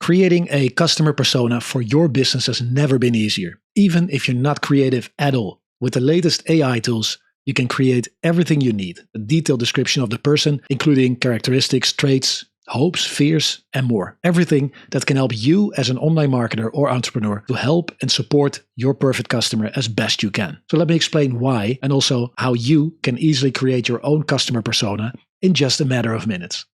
Creating a customer persona for your business has never been easier, even if you're not creative at all. With the latest AI tools, you can create everything you need. A detailed description of the person, including characteristics, traits, hopes, fears, and more. Everything that can help you as an online marketer or entrepreneur to help and support your perfect customer as best you can. So let me explain why and also how you can easily create your own customer persona in just a matter of minutes.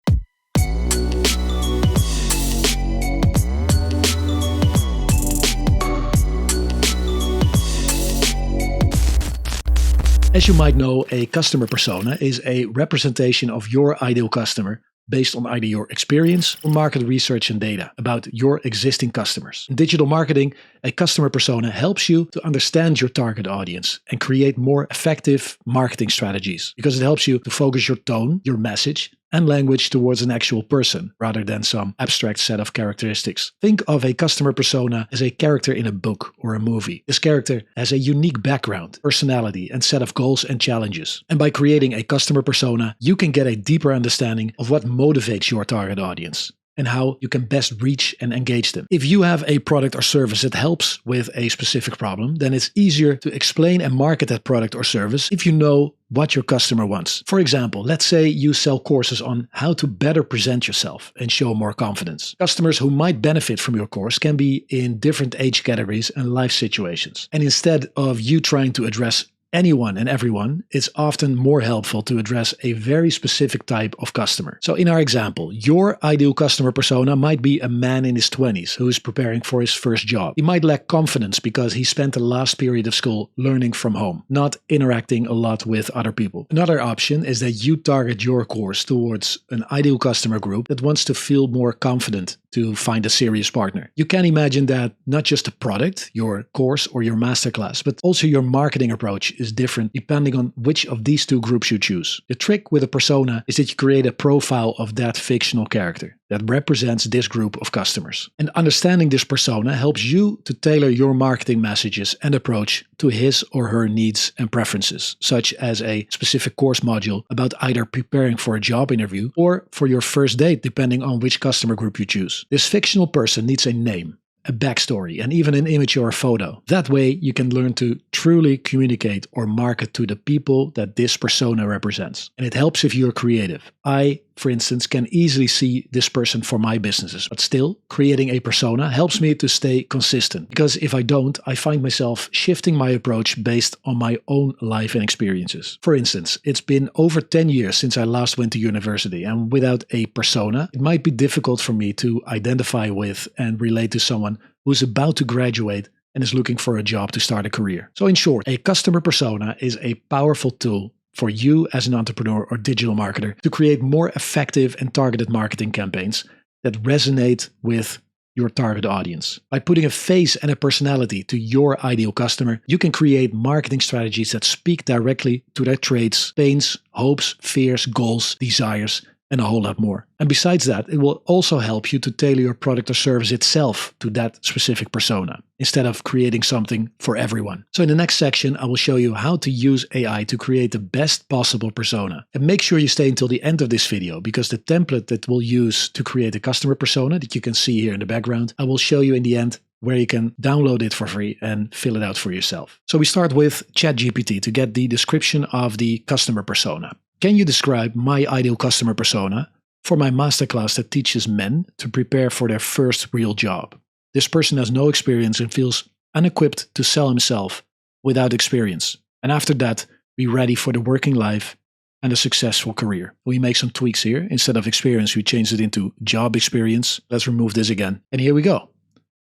As you might know, a customer persona is a representation of your ideal customer based on either your experience or market research and data about your existing customers. In digital marketing, a customer persona helps you to understand your target audience and create more effective marketing strategies because it helps you to focus your tone, your message, and language towards an actual person rather than some abstract set of characteristics. Think of a customer persona as a character in a book or a movie. This character has a unique background, personality, and set of goals and challenges. And by creating a customer persona, you can get a deeper understanding of what motivates your target audience and how you can best reach and engage them. If you have a product or service that helps with a specific problem, then it's easier to explain and market that product or service if you know what your customer wants. For example, let's say you sell courses on how to better present yourself and show more confidence. Customers who might benefit from your course can be in different age categories and life situations. And instead of you trying to address anyone and everyone, it's often more helpful to address a very specific type of customer. So in our example, your ideal customer persona might be a man in his 20s who is preparing for his first job. He might lack confidence because he spent the last period of school learning from home, not interacting a lot with other people. Another option is that you target your course towards an ideal customer group that wants to feel more confident to find a serious partner. You can imagine that not just the product, your course or your masterclass, but also your marketing approach is different depending on which of these two groups you choose. The trick with a persona is that you create a profile of that fictional character that represents this group of customers. And understanding this persona helps you to tailor your marketing messages and approach to his or her needs and preferences, such as a specific course module about either preparing for a job interview or for your first date, depending on which customer group you choose. This fictional person needs a name, a backstory, and even an image or a photo. That way, you can learn to truly communicate or market to the people that this persona represents. And it helps if you're creative. I, for instance, can easily see this person for my businesses, but still, creating a persona helps me to stay consistent. Because if I don't, I find myself shifting my approach based on my own life and experiences. For instance, it's been over 10 years since I last went to university, and without a persona, it might be difficult for me to identify with and relate to someone who's about to graduate and is looking for a job to start a career. So in short, a customer persona is a powerful tool for you as an entrepreneur or digital marketer to create more effective and targeted marketing campaigns that resonate with your target audience. By putting a face and a personality to your ideal customer, you can create marketing strategies that speak directly to their traits, pains, hopes, fears, goals, desires, and a whole lot more. And besides that, it will also help you to tailor your product or service itself to that specific persona, instead of creating something for everyone. So in the next section, I will show you how to use AI to create the best possible persona. And make sure you stay until the end of this video, because the template that we'll use to create a customer persona that you can see here in the background, I will show you in the end where you can download it for free and fill it out for yourself. So we start with ChatGPT to get the description of the customer persona. Can you describe my ideal customer persona for my masterclass that teaches men to prepare for their first real job? This person has no experience and feels unequipped to sell himself without experience. And after that, be ready for the working life and a successful career. We make some tweaks here. Instead of experience, we change it into job experience. Let's remove this again. And here we go.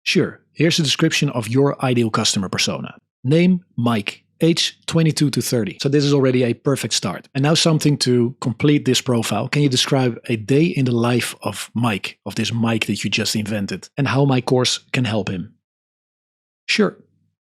Sure, here's a description of your ideal customer persona. Name, Mike. Age 22 to 30. So this is already a perfect start. And now something to complete this profile. Can you describe a day in the life of Mike, of this Mike that you just invented, and how my course can help him? Sure.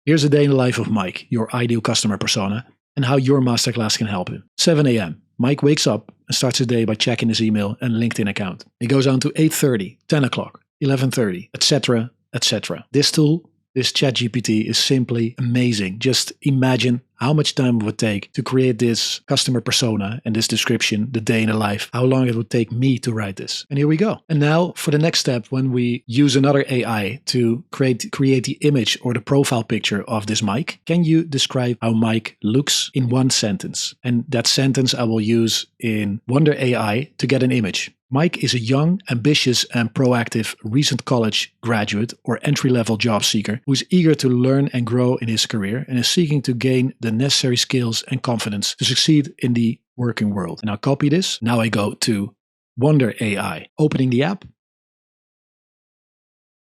Here's a day in the life of Mike, your ideal customer persona, and how your masterclass can help him. 7 a.m. Mike wakes up and starts his day by checking his email and LinkedIn account. He goes on to 8:30, 10 o'clock, 11:30, etc., etc. This tool This ChatGPT is simply amazing. Just imagine how much time it would take to create this customer persona and this description, the day in the life, how long it would take me to write this. And here we go. And now for the next step, when we use another AI to create the image or the profile picture of this Mike, can you describe how Mike looks in one sentence? And that sentence I will use in Wonder AI to get an image. Mike is a young, ambitious, and proactive recent college graduate or entry-level job seeker who is eager to learn and grow in his career and is seeking to gain the necessary skills and confidence to succeed in the working world. And I'll copy this. Now I go to Wonder AI, opening the app,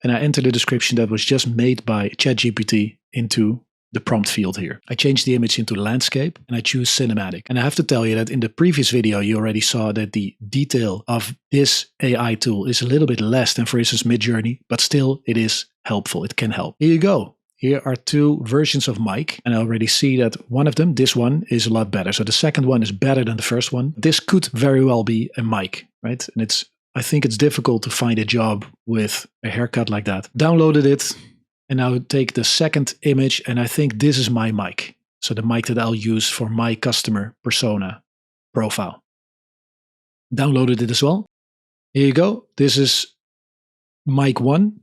and I enter the description that was just made by ChatGPT into the prompt field here. I change the image into landscape and I choose cinematic. And I have to tell you that in the previous video, you already saw that the detail of this AI tool is a little bit less than, for instance, Midjourney, but still it is helpful. It can help. Here you go. Here are two versions of Mike, and I already see that one of them, this one, is a lot better. So the second one is better than the first one. This could very well be a Mike, right? And I think it's difficult to find a job with a haircut like that. Downloaded it. And now take the second image, and I think this is my mic. So the mic that I'll use for my customer persona profile. Downloaded it as well. Here you go. This is mic 1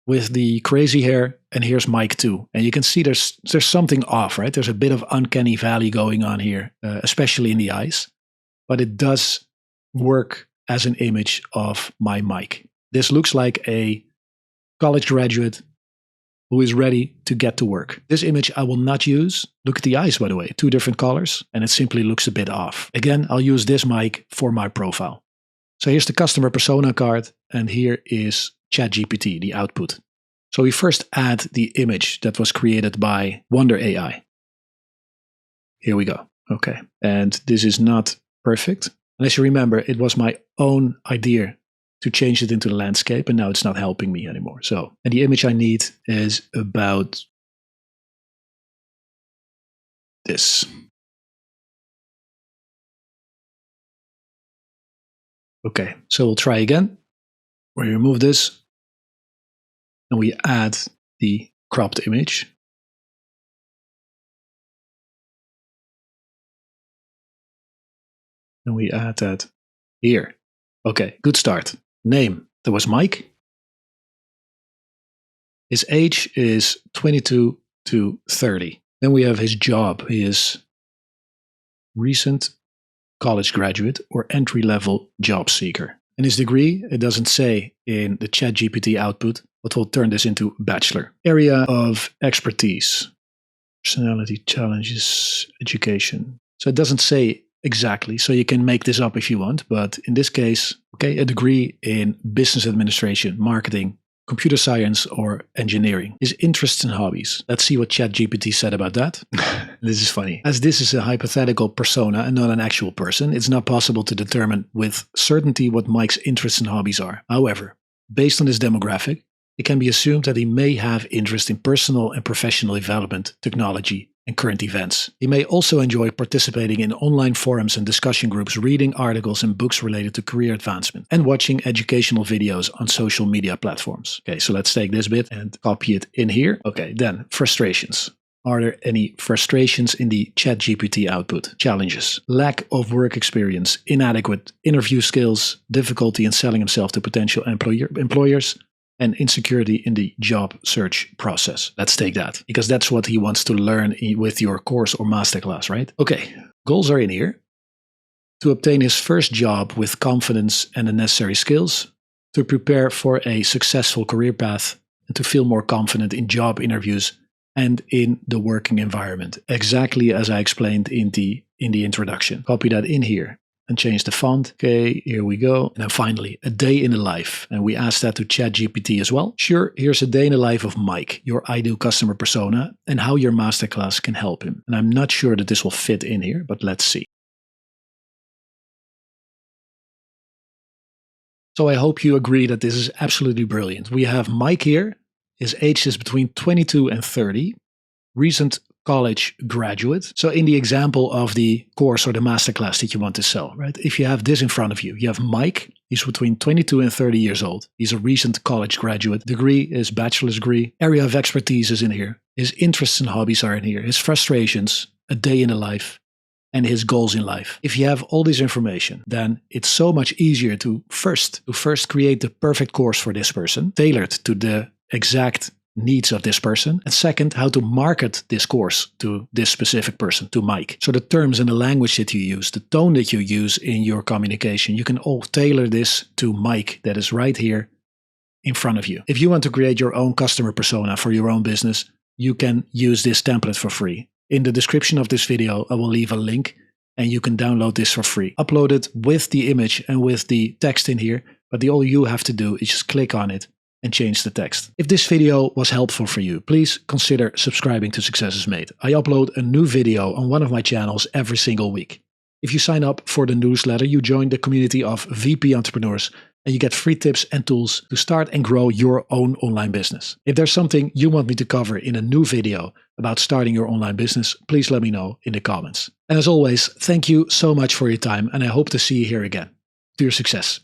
with the crazy hair, and here's mic 2. And you can see there's something off, right? There's a bit of uncanny valley going on here, especially in the eyes. But it does work as an image of my mic. This looks like a college graduate who is ready to get to work. This image I will not use. Look at the eyes, by the way, 2 different colors, and it simply looks a bit off. Again, I'll use this mic for my profile. So here's the customer persona card, and here is ChatGPT, the output. So we first add the image that was created by Wonder AI. Here we go. Okay, and this is not perfect. And as you remember, it was my own idea to change it into the landscape, and now it's not helping me anymore. So, and the image I need is about this. Okay, so we'll try again. We remove this, and we add the cropped image. And we add that here. Okay, good start. Name, that was Mike. His age is 22 to 30. Then we have his job. He is recent college graduate or entry-level job seeker. And his degree, it doesn't say in the ChatGPT output, but we'll turn this into bachelor. Area of expertise, personality, challenges, education. So it doesn't say exactly, so you can make this up if you want, but in this case, okay, a degree in business administration, marketing, computer science, or engineering. His interests and hobbies. Let's see what ChatGPT said about that. This is funny. As this is a hypothetical persona and not an actual person, it's not possible to determine with certainty what Mike's interests and hobbies are. However, based on his demographic, it can be assumed that he may have interest in personal and professional development, technology, and current events. He may also enjoy participating in online forums and discussion groups, reading articles and books related to career advancement, and watching educational videos on social media platforms. Okay, so let's take this bit and copy it in here. Okay, then frustrations. Are there any frustrations in the ChatGPT output? Challenges. Lack of work experience, inadequate interview skills, difficulty in selling himself to potential employers, and insecurity in the job search process. Let's take that, because that's what he wants to learn with your course or masterclass, right? Okay, goals are in here. To obtain his first job with confidence and the necessary skills, to prepare for a successful career path, and to feel more confident in job interviews and in the working environment. Exactly as I explained in the introduction. Copy that in here and change the font. Okay, here we go. And then finally, a day in the life. And we asked that to ChatGPT as well. Sure, here's a day in the life of Mike, your ideal customer persona, and how your masterclass can help him. And I'm not sure that this will fit in here, but let's see. So I hope you agree that this is absolutely brilliant. We have Mike here. His age is between 22 and 30. Recent college graduate. So in the example of the course or the masterclass that you want to sell, right? If you have this in front of you, you have Mike. He's between 22 and 30 years old. He's a recent college graduate. Degree is bachelor's degree. Area of expertise is in here. His interests and hobbies are in here. His frustrations, a day in the life, and his goals in life. If you have all this information, then it's so much easier to first create the perfect course for this person, tailored to the exact needs of this person, and second, how to market this course to this specific person, to Mike. So the terms and the language that you use, the tone that you use in your communication, you can all tailor this to Mike that is right here in front of you. If you want to create your own customer persona for your own business, you can use this template for free. In the description of this video, I will leave a link and you can download this for free. Upload it with the image and with the text in here, but all you have to do is just click on it and change the text. If this video was helpful for you, please consider subscribing to Success is Made. I upload a new video on one of my channels every single week. If you sign up for the newsletter, you join the community of VP entrepreneurs and you get free tips and tools to start and grow your own online business. If there's something you want me to cover in a new video about starting your online business, please let me know in the comments. And as always, thank you so much for your time and I hope to see you here again. To your success.